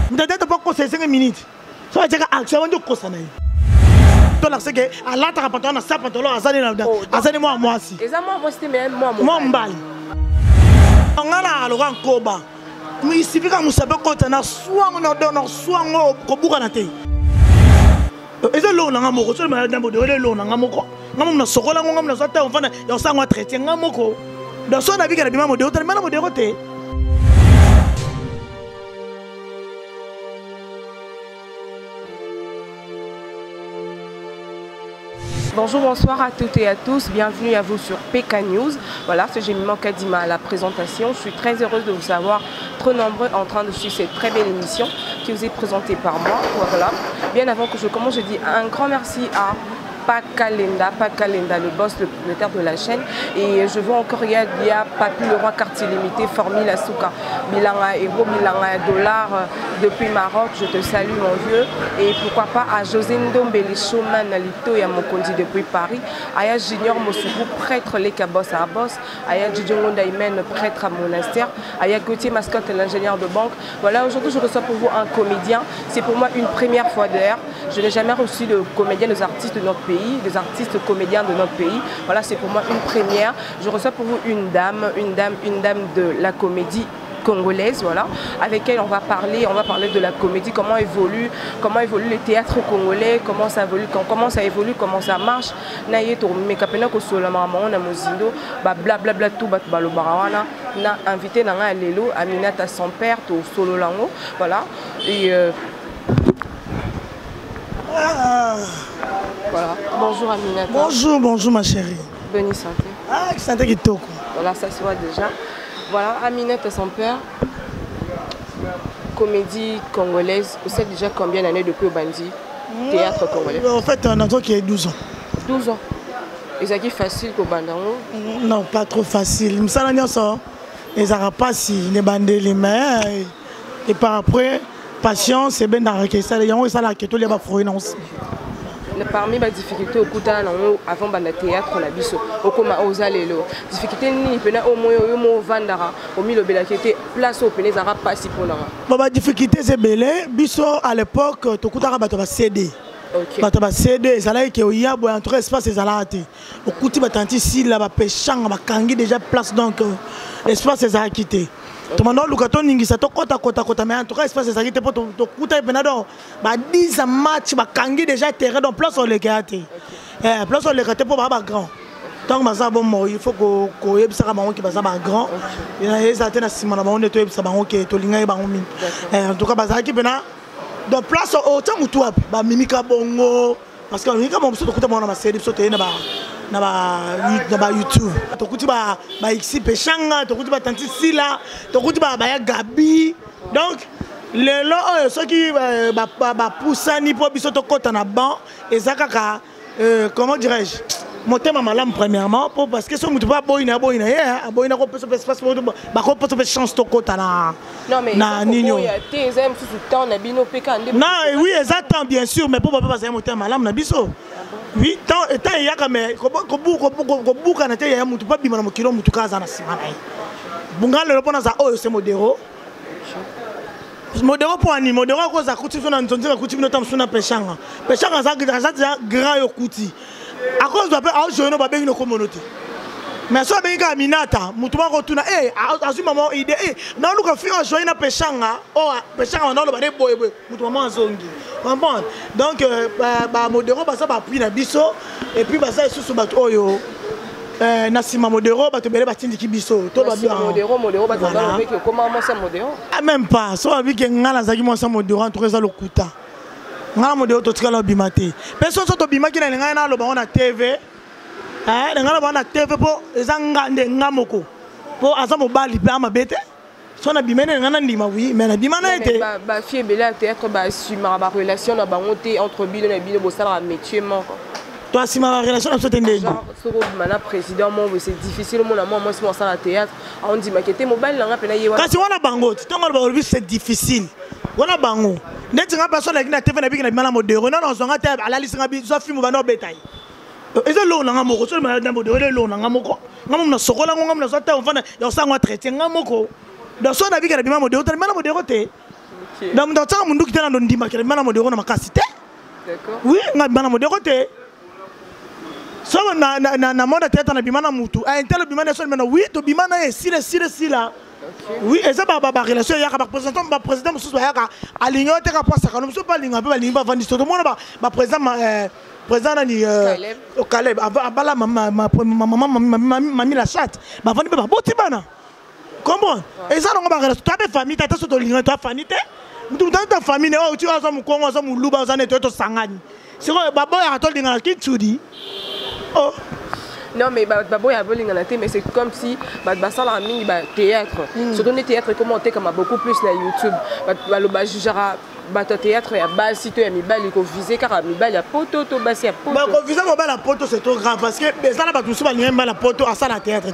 Peut-être pas qu'on 5 minutes. Ça va dire action de cosa naï. Toi là c'est que à la ta pantalon na sa pantalon azali na azali moi aussi. Exactement moi c'était même moi mbali. On a la loran koba. Mais il suffit que nous savions quand on a soit on donne soit on kobuka na te. Et ça l'on a moko, ça le malade d'ambo de l'on a moko. Ngam na sokola ngam na sota on fana ya sangwa traiter ngam moko. Dans son avis que la bima mo de hôtel mana mo de roté. Bonjour, bonsoir à toutes et à tous, bienvenue à vous sur PK News. Voilà, c'est Gémiment Kadima à la présentation. Je suis très heureuse de vous savoir trop nombreux en train de suivre cette très belle émission qui vous est présentée par moi. Voilà. Bien avant que je commence, je dis un grand merci à Pakalenda, le boss, le propriétaire de la chaîne. Et je veux encore y a Papi le roi quartier limité, Formule Asuka, Bilanga Euro, Bilanga Dollar depuis Maroc. Je te salue mon vieux. Et pourquoi pas à José Ndombele Showman Lito et à Mokondi depuis Paris. Aya Junior Mosuku, prêtre les Kabos à Abos. Aya Djidjongo Daimen, prêtre à Monastère. Aya Gauthier Mascotte, l'ingénieur de banque. Voilà, aujourd'hui je reçois pour vous un comédien. C'est pour moi une première fois d'ailleurs. Je n'ai jamais reçu de comédien, des artistes de notre pays, des artistes comédiens de notre pays. Voilà, c'est pour moi une première. Je reçois pour vous une dame de la comédie congolaise, voilà, avec elle on va parler de la comédie, comment évolue le théâtre congolais, comment ça évolue, comment ça marche. Naye to me kapena ko sola mama na mozindo ba blablabla tout bat balo barawana na invité na nga lelo Aminata son père to solo lango, voilà. Et voilà. Bonjour Aminata. Bonjour ma chérie. Bonne santé. Ah, santé qui toko. Voilà, ça se voit déjà. Voilà, Aminata son père, comédie congolaise. Vous savez déjà combien d'années depuis au Bandi, théâtre congolais? En fait, on a toi qui est 12 ans. 12 ans. Et ça qui est facile qu'au Bandango? Non, pas trop facile. Ça les pas si les bandés les mains et par après patience c'est bien d'arrêter ça. Il y a ça là que tout les va fouiller aussi. Parmi les difficultés au Kouta avant le théâtre on a biso au coma aux allélos difficulté ni pena au moins vandara au milieu de la qualité place au pénès arabe pas si pour là bah difficulté c'est belé biso à l'époque to Kouta bato ba CD bato ba CD ça là que il y a entre espace et zalati au Kouti batanti si là ba pechanga ba kangi déjà place donc espace c'est à quitter. Tout le monde a dit que mais en tout cas, espace c'est ça qui était pour tout le 10 matchs, kangi déjà terrain donc place on les gâte. Place on les gâte pour ba grand. Donc il faut que ça qui va grand. Il y a des atteindre si on est ça qui to linga ba min. En tout cas bazar qui pena donc place au temps où tout ba mimika bongo parce que mimika bon surtout que na série surtout na YouTube to kuti ba ici pechanga to kuti ba tanti sila to kuti ba ya gabi donc les lots ceux qui ba poussani pour biso to kota na ban et ça kaka comment dirais-je monter ma malam premièrement parce que son mutu ba boina ko peso espace ba ko peso chance to kota na na nino non oui exactement bien sûr mais pour pas passer monter malam na biso. Oui, tant il y a quand même beaucoup na te ya mutu pas bima na mokilo mutu kaza na simana yi. Bungale le pona za oyo c'est modéro. Modéro pour ani modéro ko za kuti so na ntonzeka kuti bino tam suna pechanga. Pechanga za grand yo kuti. À cause de a joino ba bengi no communauté. Mais so bengi ka Aminata mutu ba ko tuna azu maman idée na luka fira joina pechanga pechanga na lo ba de boy mutu maman azongi. Comprendre. Donc modéro ça va appuyer na biso et puis ça sous bato oyo na sima modéro bato bele batindi ki biso to ba bien modéro ba za avec comment ça modéro même pas so abi ke ngala zaki mo ça modéro entre ça le kuta ngala modéro to tika lo bimate personne so to bimaki na ngana lo ba na TV ngala ba na TV po ezanga nde ngamoko po azamo bali ba mabete. Si on a bien oui, mais on a bien été. Bah, fille belle théâtre, bah, si ma relation n'a pas monté entre Bilo et Bilo, ça a métier manque. Toi, si ma relation n'a pas été. Genre, ce président, moi, c'est difficile, moi, c'est moi, ça, théâtre. On dit, ma quête mobile, on a peine à y avoir. Quand on a bango, c'est difficile. On a bango. N'est-ce pas personne qui n'a pas fait de mal à modérer? Non, on a à la liste, on a film, on a bétail. Et ça, l'on a un mot, sur le modéré, l'on a un mot. On a sokola, on a sorti, on a traité un mot. Dans son avis, il y a des gens qui ont été. Donc dans ça mundu kitana ndo ndima kele bana modero na makasi te. D'accord. Oui, nga bana modero te. So na moda tete na bimana mutu. A intel bimana so mena oui to bimana e sila. Oui, et ça ba relation ya ka président mususu ya ka aligno te ka posa ka no mususu ba linga ba linga vandi to mo ba président président nani Caleb abala mama la chat ba vandi ba boti bana. Comment? Et ça non ba relation to ba famille ta so to linga to famille te. Mutu ta famille oh tu as so mu kongo so mu luba so ne to sangani. C'est quoi ba boya to linga ki tudi. Oh. Non, mais Babo a volé mais c'est comme si ça la mine théâtre. Surtout les théâtres commentés comme beaucoup plus sur YouTube. Le jugera théâtre et à bas si tu as mis balle il visé car a mis balle à poto to bas à poto. Bah viser la poto c'est trop grave parce que ça là tout souvent il la poto à ça la théâtre.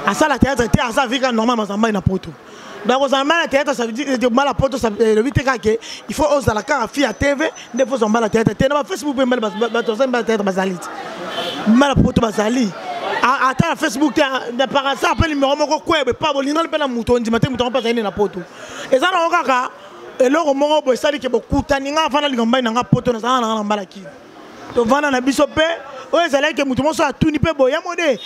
À ça la théâtre à ça vika normalement ça na poto. Donc aux Allemands la théâtre ça veut dire que la poto ça le vite que il faut oser la car fille à TV ne faut en la théâtre. Tu na Facebook ben la théâtre basalit. Mala poto bazali ata na Facebook na par ça appelle numéro moko kwebe pa bolinga pe na muto ndima te muto pa zaine na poto eza na okaka eloko moko bo sali ke bokuta ninga fana lingamba na poto na za na mbala ki to vana na biso pe o ezala ke muto moso atuni pe boya mode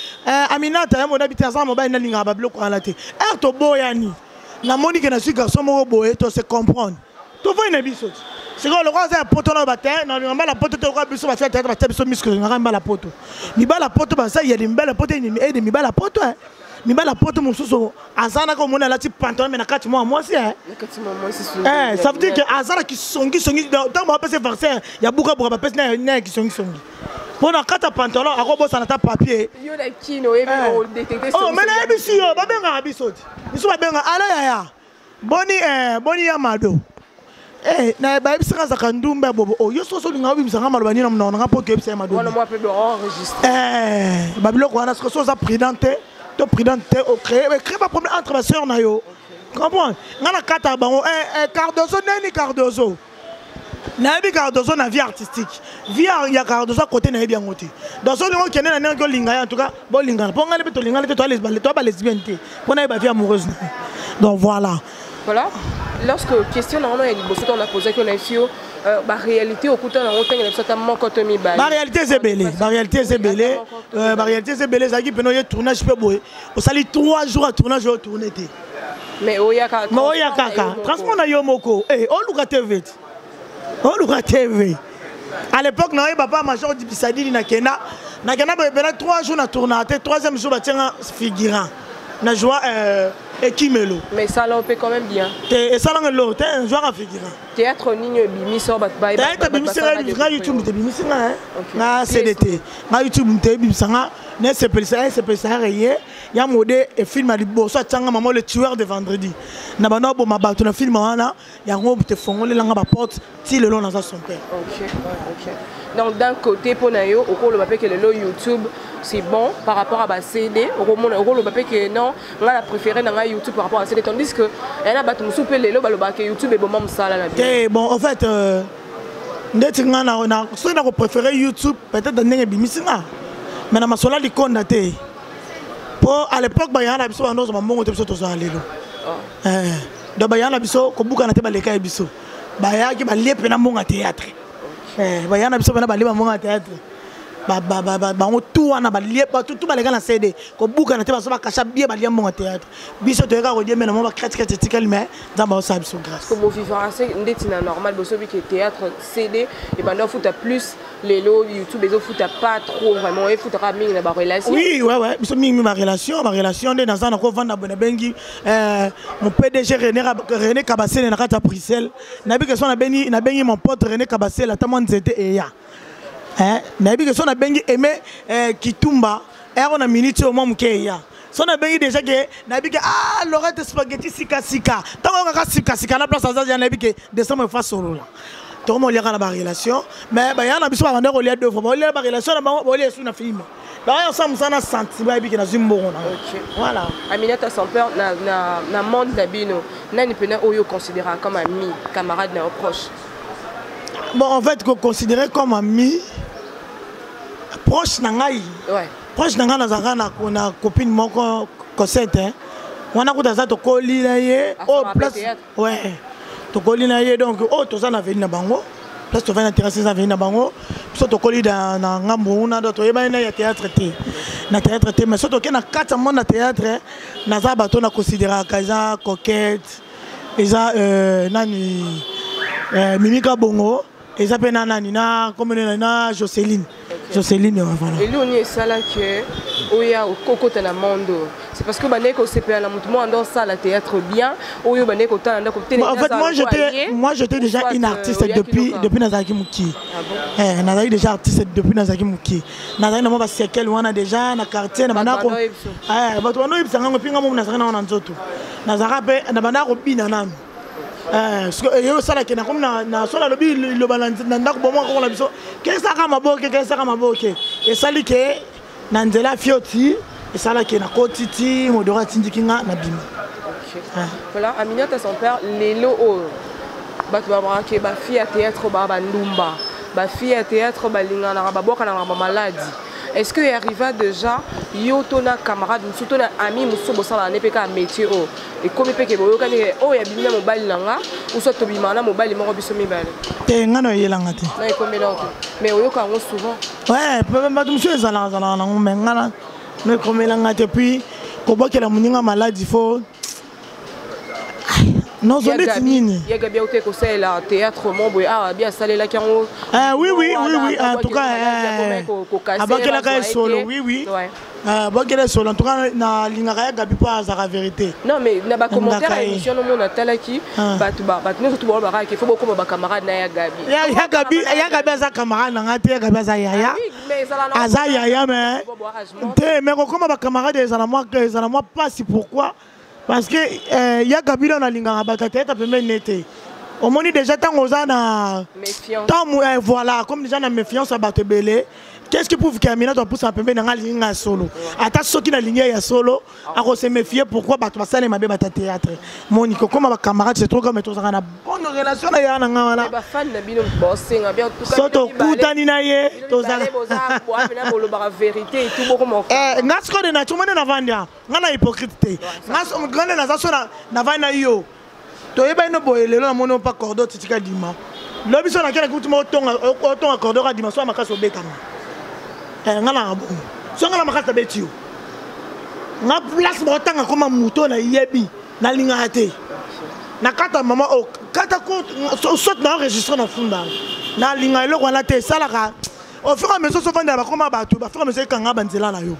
Aminata ya mode bitasa mo ba na linga ba bloko ala te to boya ni na moni ke na su garçon moko boye to se comprendre to va na biso. C'est quand le roi a un poteau dans le bataille, on a la poteau de roi, biso va faire tête, va faire biso muscle, on a la poteau. Mi ba la poteau, ça il y a des belles poteaux, et mi ba la poteau, mi ba la poteau, mon sous Azana comme on a la type pantalon, mais na 4 mois, moi c'est. Ça veut dire que Azana qui sont dans mon PC français, il y a beaucoup de personnes qui sont. Pour na 4 pantalon, à quoi ça na ta papier. Yo la kino, et détecter. Oh, mais là biso, ba benga biso. Biso ba benga ala ya. Boni Amado. Eh, na ba bisanga za kandumba bobo. Oh, yo so linga bibisanga malobani na mona nga poke bisa madou. Wana moi pe do enregistrer. Ba biloko wana so za prudente, to prudente au créer pas problème entre ma sœur na yo. Comprends? Ngana kata bango Cardozo neni Cardozo. Na bi Cardozo na vie artistique. Vie ya Cardozo côté na bien ngoti. Dans son lingo kene na ngo linga en tout cas, bon linga. Pour ngale beto linga to ba lesbienté. Pour na ba vie amoureuse. Donc voilà. Voilà. Lorsque question normalement on a posé qu'on a ici la réalité au côté on tient exactement quand mi bail. La réalité c'est belé, la réalité c'est belé. La réalité c'est belé ça qui peut nous tournage peu boy. On sali 3 jours à tournage au tourner té. Mais oyaka. Mais oyaka. Transport na yo moko. Eh, on Luka TV. On Luka TV. À l'époque na papa major di Bisadili na Kena. Na Kena ba 3 jours na tournage, 3e jour ba tient figurant. Na joie Ekimelo. Mais ça là on peut quand même bien. Et ça là l'autre, un joueur à figurant. Théâtre ligne bimiso bat bye. Théâtre bimiso na YouTube te bimiso na CDT. Na YouTube te bimiso na c'est ça rayé. Ya modé et film à liboso tanga maman le tueur de vendredi. Na bana bo mabato na film wana ya ngo te fongole langa ba porte ti le long dans son père. OK. Donc d'un côté pour nayo au le papier que le YouTube c'est bon par rapport à CD au le papier que non on a préféré dans YouTube par rapport à CD tandis que elle a battu soupe le que YouTube est bon même ça là. Bon en fait ndeti ngana on a préféré YouTube peut-être dans nenge bimisinga mais na masola li kondaté pour à l'époque ba yana biso ando ma mbongo te biso to so alelo do ba yana biso ko buka na te ba leka biso ba ya ki ba lepe na mbongo théâtre ba yana biso na ba leba mbongo théâtre ba on tout wana ba lepa tout ba leka na CD ko buka na te ba so ba kasha bien ba lia mbongo théâtre biso to ka ko die mais na mo ba critique critical mais dans ba ça biso grâce comme vivant assez ndeti na normal biso bi que théâtre CD et ben là fout plus les lots YouTube les autres fout pas trop vraiment et fout raming na ba relation. Oui ouais biso mingi ma relation dans ça na ko vendre abonné bengi mon PDG René Kabasele na kata Bruxelles na bi que son na bengi mon pote René Kabasele atamon nzete eya na bi que son na bengi aimé Kitumba on a minute au moment keya son a bengi déjà que na bi que Lorette spaghetti sika tango ka sika na place ça na bi que décembre fa solo là tout le monde a une relation mais il y a des gens qui ont deux fois il y a une relation qui ont un film là ensemble ça na sentiment qui na zimbo voilà Aminata son père na monde d'abino nani pena oyo considéré comme ami camarade na proche. Bon en fait considéré comme ami proche na ngai ouais proche na ngai na zanga na copine moko Cosette on a kuta za to koli na ye au place ouais tokoli na ye donc oh toza na veni na bango place to va na terrasse na veni na bango so tokoli na ngambo na to yeba na ya théâtre te na théâtre te mais so to ke na kata monde na théâtre na za bato na considérer kaza coquette eza nani Mimika Bongo eza pe na nani na comme na Jocelyne Jocelyne voilà et lui on est ça là que oya koko ta na mondo c'est parce que bané ko CPA la mutumo ando ça la théâtre bien oyo bané ko ta na ko télé. En fait moi j'étais déjà une artiste depuis Nazaki Muki. Nazaki déjà artiste depuis Nazaki Muki. Nazaki na mo ba séquelle wana déjà na quartier na bana ko bato wana ibisanga ngopinga mo Nazaki na nzoto Nazaka pe na bana ko bina nami parce que yo sala ke na comme na sola lobi lo balance na ndako bomo ko la biso ke saka maboke et sali ke na nzela fioti et sala ke na kotiti modora tindikinga na bima. Voilà, Aminata son père lelo o batu ba ke ba fille à théâtre ba ndumba ba fille à théâtre ba linga na ba boka na maladie. Est-ce que arriva déjà yo tona camarade surtout na ami muso bosala na peka métier o et comme peke boyo kani o ya bimina mobile nanga ou soit tobima na mobile moko biso mibale te ngano yelanga te na ikombe là mais oyo ka ngo souvent ouais ba muso ezala na ngo mengana mais comme elanga te puis ko bokela muninga maladie faut non je l'ai dit il y a Gabi au teko c'est la théâtre mombo ah bien salé la kango oui en tout cas abakela ka solo oui bakela solo en tout cas na lingaka ya Gabi pas à vérité non mais na ba commentaire émission no mona talaki batu nous tout ba il faut beaucoup ba camarade na ya Gabi ya Gabi za camarade na ngate ya Gabi za yaya aza yaya mais te mais comment ba camarade ezala moi pas si pourquoi. Parce que il y a Gabi dans la ligne à Bataté, tu peux même netter. Au moins déjà tant aux ans méfiance. Voilà, comme déjà na méfiance à Batebele. Qu'est-ce qui prouve qu'Amina doit pousser un peu dans la ligne à solo? Attends ceux qui na ligne à solo, à se méfier pourquoi Batou ça les mabé Bata théâtre. Monico comme ma camarade c'est trop comme tous na bonne relation na ya na ngala. Ba fan na bino bossing bien tout cas. Soto kutani na ye tozala. Na bolo ba vérité et tout beaucoup mon. Ngasko de na tumane na vandia. Ngana hypocrite te. Ngasko ngane na zaso na vana yo. To yeba no boyelelo na mono pa cordo titika dima. Lobi so na kena kutima otonga cordo ka dima so makaso betanga. Ngala bon so ngala makata betio nga place botanga koma muto na yebi na linga te na kata mama o kata ko saute na enregistrer na funda na linga eloko na te salaka au fur et à mesure so vanda ba koma batu ba fur et à mesure kanga banzela na yo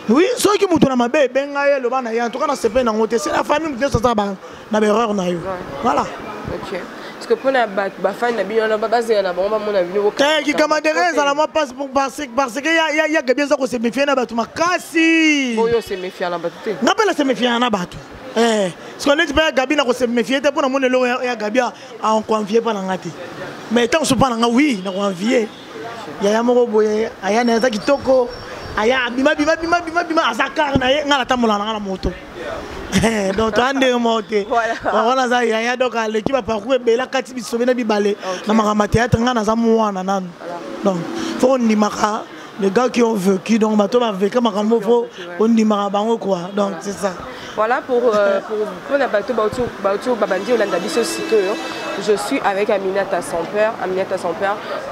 oui so ki muto na mabe benga ye lo bana ya en tout cas na sepe na ngote c'est la famille muto ça ba na erreur na yo voilà. OK. Parce que pour la fan na bien na base na bon mon avis au cas qui commanderait ça la moi passe pour parce que y a bien ça ko se méfier na batu makasi boyo se méfier na batu ngapela se méfier na batu parce qu'on dit pas Gabi na ko se méfier te pour na mon lo ya Gabi en confier pas na ngati mais tant so pas na oui na confier ya moko boye aya na za kitoko aya bima azakar na ye ngala tamola na moto donc ande moté voilà ça ya donc l'équipe a parcouru bela kati bisobena bibale na makama théâtre ngana za mwana nan donc faut on dimaka les gars qui ont vécu donc bato ba vécu makambo faut on dimaka bango quoi donc c'est ça. Voilà pour la bateau babandi Olanda biso sikoyo. Je suis avec Aminata son père,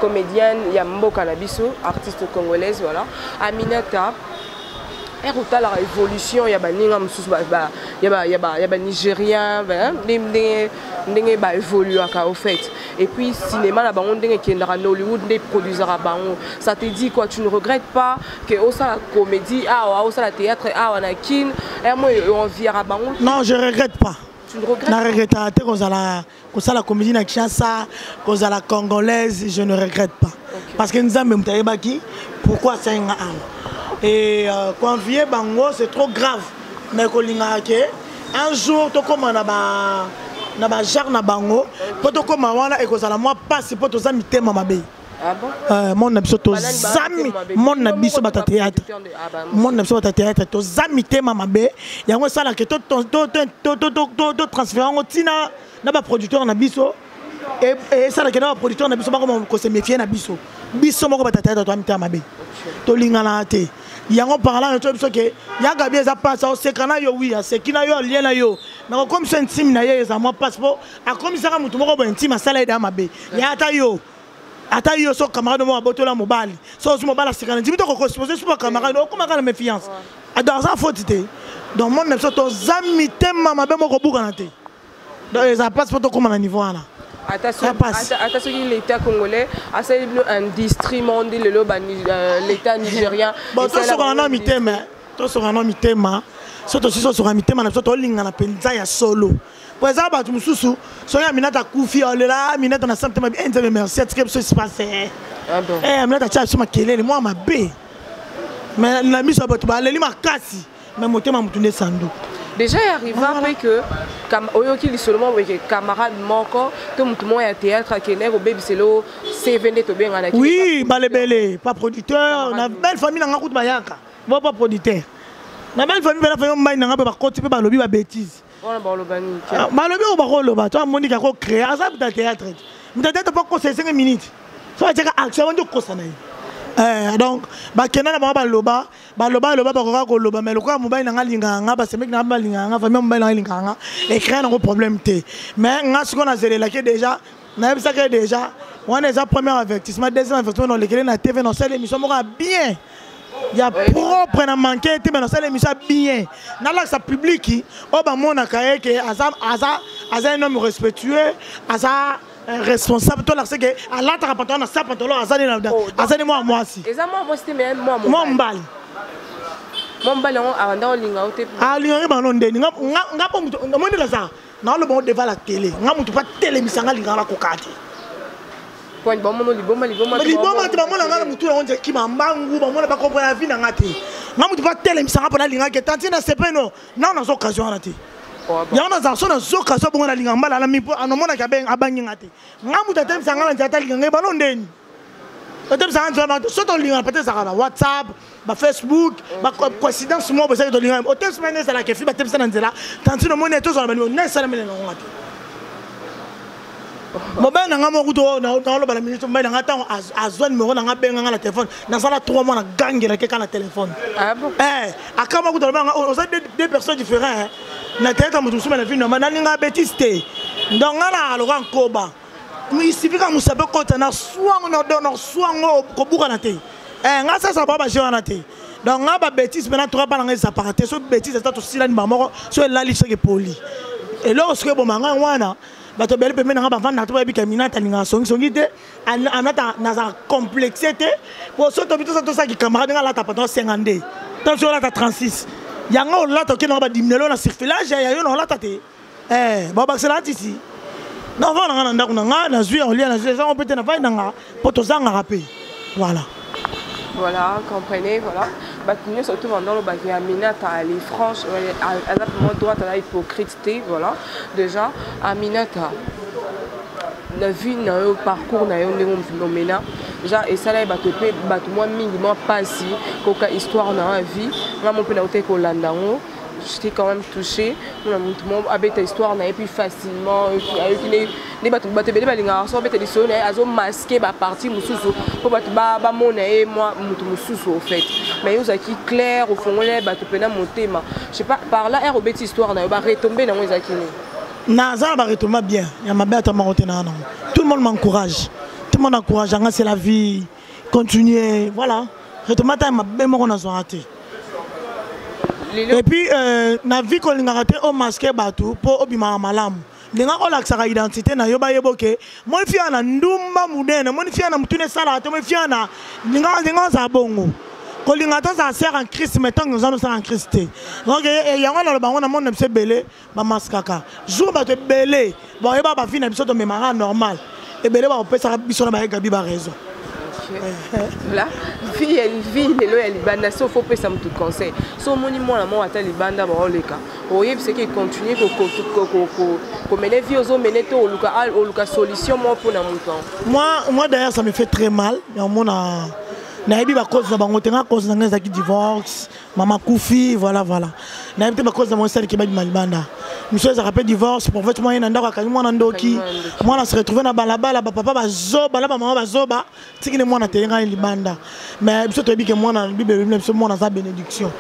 comédienne Yambo Kanabiso, artiste congolaise voilà. Aminata elle a la révolution, il y a baninga mususu ba nigérien ndenge ba évoluer au fait. Et puis cinéma la bango ndenge qui est dans Hollywood des producteurs bango. Ça te dit quoi, tu ne regrettes pas que au ça la comédie au ça la théâtre on a kin et moi on vient à bango. Non, je regrette pas. Tu ne regrettes pas? Je regrette pas que ça la comédie na Kinshasa, que ça la congolaise, je ne regrette pas. Okay. Parce que nous avons même pourquoi c'est un et convier bango c'est trop grave mais un jour to comme na ba jar na bango po to comme wana et que ça la moi passe po to zami tema mabe ah bon mon na biso to zami mon na biso bata théâtre mon na biso bata théâtre to zami tema mabe yango sala que to transférer ngo tina na ba producteur na biso et ça la que na producteur na biso ba ko se méfier na biso moko bata théâtre to amita mabe to lingana te yango parlant de tout ce que ya Gabi za passe au sekana yo oui sekina yo lien na yo mais comme ça intime na ye za moi passeport a comme ça mutu moko bo intime asala ida mabe ya ata yo so camarade mo abotola mobali so mobala sikana ndimi to ko supposé sur camarade ko makana méfiance dans ça faute té donc mon ne so to zami tema mabe moko buka na té donc ça passeport to comme na niveau là. Attention, l'État congolais a un district mondial l'État nigérien. Bon, toi sur un homme itema, toi sur un homme itema, surtout si sur un itema, na surtout linga na penza ya solo. Pour ça, bah tu me sous, so ya minata kufi, oh là, minata na samedi ma bien, merci, est-ce que ça se passe? Minata tcha sur ma kelele, moi ma bé. Mais la mise à bout, bah les ma kasi, mais mon tema mutune sando. Déjà, il arrive un peu que, comme il seulement avec camarades manquants, tout le monde est théâtre à Kenya, au baby c'est l'eau, c'est venu tout bien. Oui, balébélé, pas producteur, on a belle famille dans la route Bayaka, bon pas producteur. La belle famille, la famille Mbaye n'a pas continué par le lobby à bêtise. On a le bani. Ma lobby au barreau le bas, toi Monique a créé, à ça dans théâtre. Mais théâtre pas conseiller 5 minutes. Soit tu as action de conseiller. Donc bakena na ba loba ba ko loba mais le quoi mobile na linganga ba se mec na ba linganga famille mobile na linganga et créer un problème té mais nga ce qu'on a zélé là que déjà na bisa que déjà on est à premier avertissement deuxième avertissement dans lesquels na TV dans cette émission mora bien il y a propre na manqué mais dans cette émission bien na là ça public o ba mona kaye que aza un homme respectueux aza responsable toi là c'est que à la ta pantalon na sa pantalon azali moi aussi et ça moi c'était même moi mbali on avanda linga ote linga ba non ndeni nga po mutu ndamoni la ça na le bon devant la télé nga mutu pas télé misanga linga la kokati point bon mono liboma ti ba mona nga mutu on dit ki mambangu ba mona ba comprendre la vie na ngati nga mutu pas télé misanga pa na linga ke tanti na sepeno na on a occasion na ti il y a des occasions pour la ligne en bas à la mi pour anomona kaben abangingate ngamu tatem sanga na tata linga ba ndeni tatem sanga na soto linga peut-être ça na WhatsApp ba Facebook ba coïncidence mo ba ça to linga hotel semaine ça la kefi ba tatem sanga nzela tanti no mona to so na bani na sala mele na ngati mo ba na ngamo kuto na lo ba la minute mba na ngata azwa numéro na ngabenga na téléphone na sala 3 mois na gangela ke kana téléphone akama kuto ba on a deux personnes différentes na tête mutu suma na vie normal na linga betiste donc ngala aloka nkoba il suffit que musabe kota na swang na swang ko buka na te nga ça ba ba jona te donc nga ba bêtise maintenant trois pas na ngesa paraté so bêtise ça to sila ni mamo so la liste que poli et lorsque bon manga wana bato bele pe mena ba vanda to ba bi kamina ta linga songi te anata na za complexité pour so to bito ça qui camarade nga la ta pendant 50 tant sur la ta 36 yanga on l'a toqué dans ba dimnelo na surfilage ya yo na la tate baba c'est là ici non va na ndako na na zui on lia na saison on peut na va na poto zanga rapé voilà comprenez voilà batunyo surtout dans le bac Aminata elle est franche elle a vraiment droit à la hypocrisie voilà déjà Aminata la vie na yo parcours na yo ndenge phénomène déjà et ça là bato moi minimum pas si koka histoire na vie moi mon pena ote ko landango j'étais quand même touchée mon abeta histoire na et puis facilement les bato bele balinga so beta lisone azo masquer ba partie mususu pour bato ba mona et moi mutu mususu au fait mais yo zaki clair au fond les bato pena motema je sais pas par là er obeti histoire na ba retomber na moi zaki Naza va retomber bien. Il y a ma bête à Marotena. Tout le monde m'encourage. Tout le monde encourage. C'est la vie. Continuer. Voilà. Retomber ma belle mort on raté. Et puis na vie qu'on a raté au masqué bateau pour obima malam. Linga ola sa identité na yoba yeboke. Mon fia na ndumba mudene. Mon fia na mutune sala. Mon fia na linga sa bongo. Kolingata ça sert en Christ mais tant que nous allons en Christ. Donc il y a un bango na monde se belé ba maskaka. Jour ba te belé. Bon et ba fi na biso to memara normal. Et belé ba peut ça biso na ba gabi ba raison. Là, vie les lois libanda so faut pas ça me tout conseil. So monument la mo ata libanda ba oleka. Oye c'est qu'il continue ko mener vie aux mener to oluka solution moi pour na mon temps. Moi d'ailleurs ça me fait très mal. Il y a mon nayebi ba cause na bango tenga cause na ngeza ki divorce mama kufi voilà nayebi ba cause na mon sel ki ba malibanda monsieur ça rappelle divorce pour fait moyen ndako akani mwana ndoki mwana se retrouver na balabala ba papa bazoba la ba mama bazoba tiki ne mwana tenga libanda mais biso to yebi ke mwana bible biso mwana za bénédiction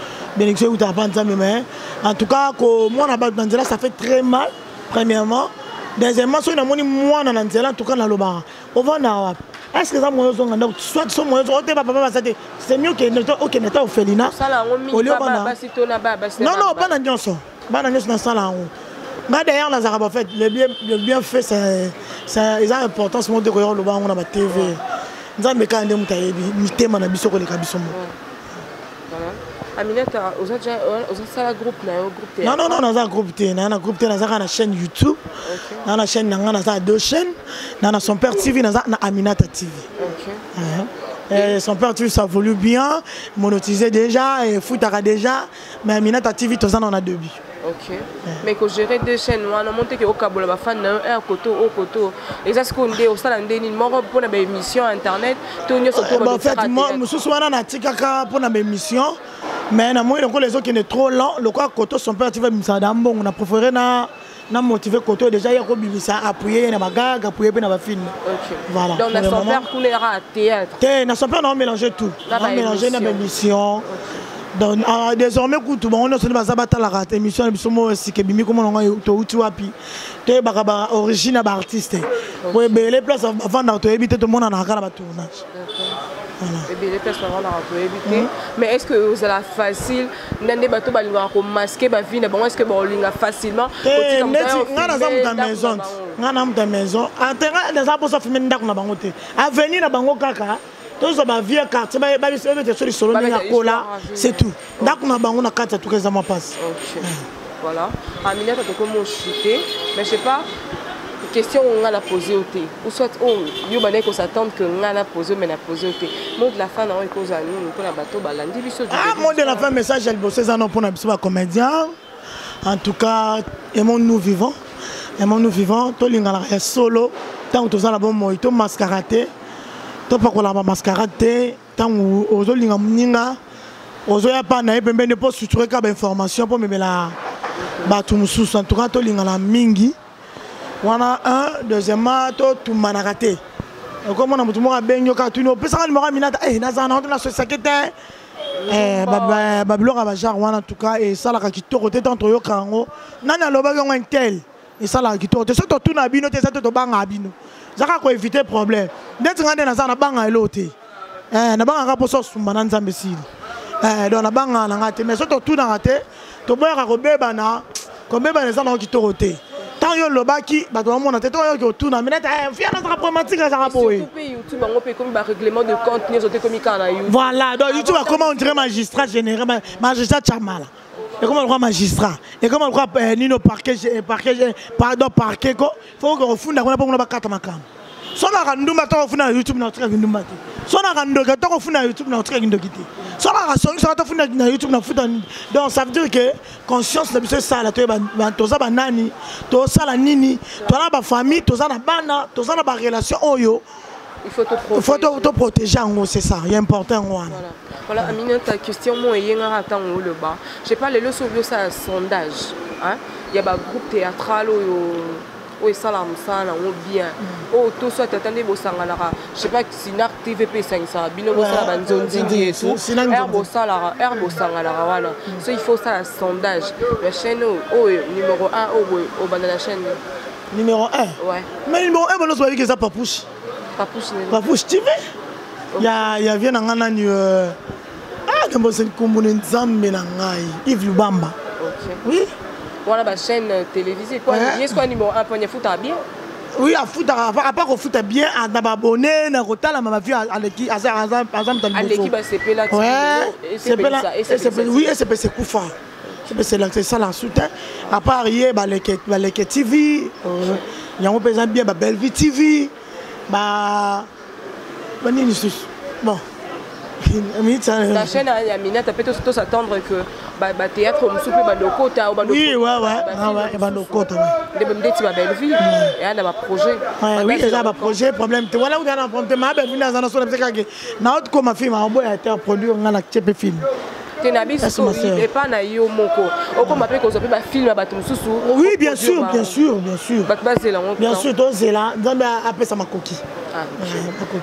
ou ta pas mais en tout cas ko mwana ba nzela ça fait très mal premièrement deuxièmement so na moni mwana na nzela en tout cas na loba on va na est-ce que ça moyen zonga soit so moyen zo te papa basate c'est mieux que neta ofelina non bana nyonso na sala ngo ba derrière la zaraba fait le bien fait c'est ils ont importance mon de ko loba ngo na ba TV nzambe ka ndé mutayebi mitema na biso ko le kabiso mo Aminata, vous avez un groupe Non, on a un groupe T. On a un groupe T, on a une chaîne YouTube. On a une chaîne, on a deux chaînes. On a son père TV, on a Aminata TV. Et son père TV, ça évolue bien, monétisé déjà, et Foutara déjà. Mais Aminata TV, tout ça, on a deux billes. Ok. Mais quand gérer deux chaînes, on a monté au Kabola, fan un côté au côté. Et ça, ce qu'on dit au salon des numéros pour une émission internet. En fait, moi, je suis un article pour une émission. Mais les autres qui sont trop lents, le quoi côté son père, tu vas on a préféré na motiver côté déjà il y a comme ça appuyer na bagag appuyer na ba film. Voilà. Donc na son père coulera à théâtre. Na son père on mélanger tout. On mélanger na émission. Donc désormais tout on a ba zabata la émission biso mo sikebimi comme on a to uti wapi. Te ba origine ba artiste. Ouais les places avant to éviter tout le monde na kala ba tournage. Et les personnes vont éviter. Mais est-ce que vous avez facile n'andé bateau balinga ko masquer ba vie bon est-ce que bon linga facilement ngana maison atera des apos of minda na bango te avenir na bango kaka tous ba vie quartier ba bi se sur solo na kola c'est tout ndako na bango na kata tout ça ma passe. Voilà Aminata to comme chuter mais je sais pas question on a la poser au thé ou soit yo bané ko s'attendre que on a la poser mais la poser au thé mot de la fin on cause à nous pour la bateau balandi biso mot de la fin message elle bosser ça non pour na biso ba comédien en tout cas aimons-nous vivants to lingala ya solo tant to za la bon moi to mascarate to pa ko la mascarate tant ozo linga mninga ozo ya pa na pembe ne po suturer ka ba information pour memela ba tout mususu en tout cas to lingala mingi. Wana un deuxièmement tout manaraté comme on a tout monde benyo ka tu no pesa numéro Aminata na na na société babilo ba genre wana en tout cas et ça la kitoko te entre yo kango nana loba yo intel et ça la kitoko te surtout tout na bino te ça to banga bino zaka ko éviter problème ndeti ngande na za na banga elote na banga ka poso sumbana nzambe sili donc na banga na ngate mais surtout tout na ngate to boya ko beba na ça na kitoko te. Tant que le baki, bah tout le monde a été tout na minute. Fier dans la problématique à Sarapoé. YouTube, on peut comme règlement de compte, ni autres comme YouTube. Voilà, donc YouTube a comment on dirait magistrat général, magistrat Chamala. Et comment on voit magistrat. Et comment on voit Nino parquet, pardon parquet quoi. Faut qu'on fonde on a pas on a pas quatre macam. Son a rendu maintenant on fonde YouTube na truc vindu mati. Son a rendu quand on fonde YouTube na truc vindu quitter. Son a raison ça on fonde na YouTube na foot. Donc ça veut dire que conscience de monsieur ça là to toza ba nani to sala nini to na ba famille to za na bana to za na ba relation oyo il faut te protéger en c'est ça il est important voilà Aminata question mo yenga rata en le bas je sais pas les leçons de ça sondage hein il y a ba groupe théâtral oyo salam sana on bien tout soit attendez bo sangalara je sais pas si Narc TVP 500 bino bo sala banzonzi et tout herbo sangalara voilà so il faut ça sondage la chaîne numéro 1 au bas de la chaîne numéro 1 ouais mais numéro 1 bon on se dit que ça papouche TV ya vient ngana ni kambo sen kombone nzambe na ngai Yves Lubamba oui. Voilà ma chaîne télévisée quoi est-ce quoi numéro 1 pour foot bien oui à foot à part au foot bien à abonné na rotala ma vie à l'équipe à l'équipe c'est là oui c'est Koufa c'est ça la soutien à part hier les TV il y a un peu bien Bellevue TV bon la chaîne Aminata peut s'attendre que théâtre musupe bandokota oui ouais bandokota de mdeti ba Belleville et a ba projet oui déjà ba projet problème voilà où dans un problème ma Belleville dans un son parce que na autre comme film on boy a été produit on a la chepe film Tenabi et pas na yo moko oko mapé ko zope ba film ba tumususu oui bien sûr bien sûr bien sûr toi c'est là nzambe après ça ma coquille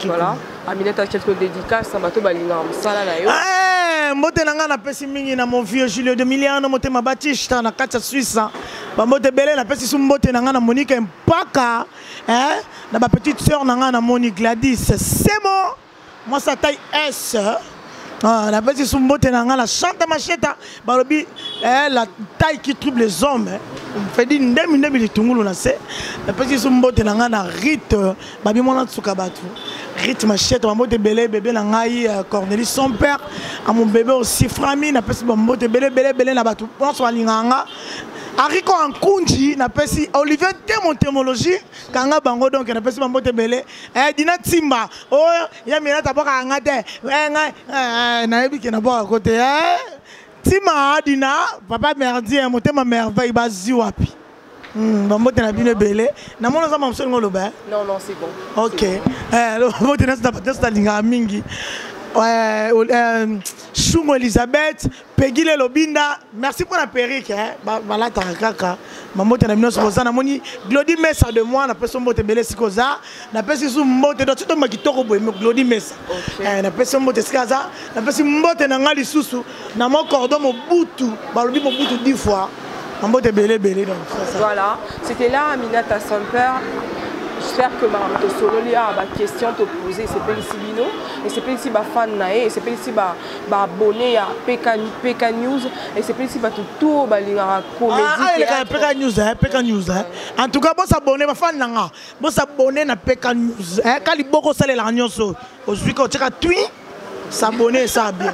voilà Aminata quelques dédicaces ça bato balinga msala na yo mbote nanga na pesi mingi na mon vieux Julio de Miliano motema Batista na kati ya Suisse ba mbote belé na pesi mbote nanga na Monique Mpaka na ba petite sœur nanga na Monique Gladys c'est bon moi ça taille S la petite sumbote nanga la chante macheta balobi la taille qui trouble les hommes fait dit ndemi litungulu na se la petite sumbote nanga na rite babi mona tsuka batu rite macheta bambote belé bébé na ngai Cornelis son père à mon bébé aussi Frami na pesi bambote belé na batu pense walinganga Ariko Ankunji na pesi Olivier Témonthémologie kanga bango donc na pesi bambote belé dina timba oh ya mina taboka ngate na yebi ke na boka côté tima dina papa merdier motema merveille bazi wapi bambote na bino belé na mona za mamso ngoloba non c'est bon OK bambote na sta linga mingi Chungo Elisabeth, Peggy Lobinda, merci pour la perruque. Voilà, Tarakaka. Maman, tu as mis sur moni. Glody Messa de moi, na personne mote belé sikoza. Na personne sous mote de tout le monde qui toro Glody Messa. Na personne mote skaza. Na personne mote na ngali susu. Na mon cordon mon boutou. Balobi mon boutou 10 fois. Maman, tu es belé donc. Voilà, c'était là Aminata Samper. J'espère que Mme Tossololi a une question à te poser. C'est pas ici Bino, et c'est pas ici fan nae, et c'est pas ici abonné à PK News, et c'est pas ici tout la comédie. PK News, En tout cas, bon s'abonner, fan nanga, bon s'abonner à PK News. Quand il boko sale la nyonso, aujourd'hui quand tu as tweet, s'abonner ça bien.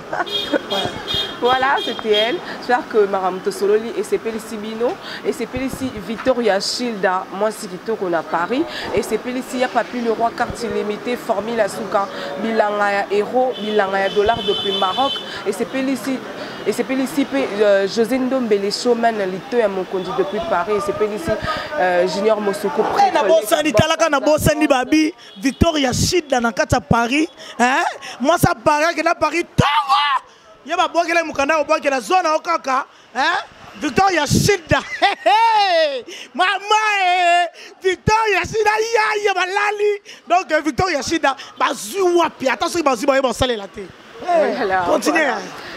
Voilà, c'était elle. J'espère que Mme Tossololi et c'est Pélissi Bino et c'est Pélissi Victoria Childa, moi c'est Vito qu'on a Paris et c'est Pélissi ya Papi le roi quartier limité Formule Asuka Bilangaya héros Bilangaya dollar depuis Maroc et c'est Pélissi José Ndombele showman lito ya Mokondi depuis Paris et c'est Pélissi Junior Mosoko prêtre na bosani talaka na bosani babi Victoria Childa na kata Paris moi ça paraît que na Paris tawa il y a boire que mukanda au boire que la zone au kaka Victoria Childa maman Victoria Childa ya balali donc Victoria Childa bazu wapi attention bazu ba salé la tête continuez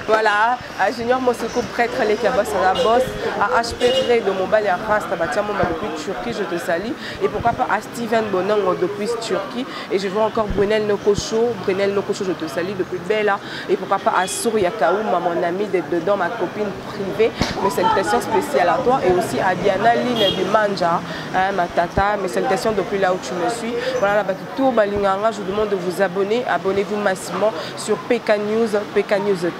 voilà, à Junior Mosoko prêtre les cabas à la bosse, à HPR de Mobile à Rasta, depuis Turquie, je te salue. Et pourquoi pas à Steven Bonang depuis Turquie. Et je vois encore Brunel Nokocho, je te salue depuis Bella. Et pourquoi pas à Souria Kaouma, mon ami d'être dedans, ma copine privée. Mes salutations spéciales à toi. Et aussi à Diana Line du Manja, ma tata. Mes salutations depuis là où tu me suis. Voilà, là-bas, tout Balinganga, je vous demande de vous abonner. Abonnez-vous massivement sur PK News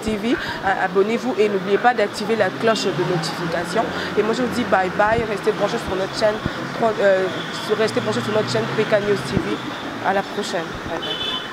TV. Abonnez-vous et n'oubliez pas d'activer la cloche de notification. Et moi je vous dis bye bye, restez branchés sur notre chaîne, PK News TV. À la prochaine. Bye bye.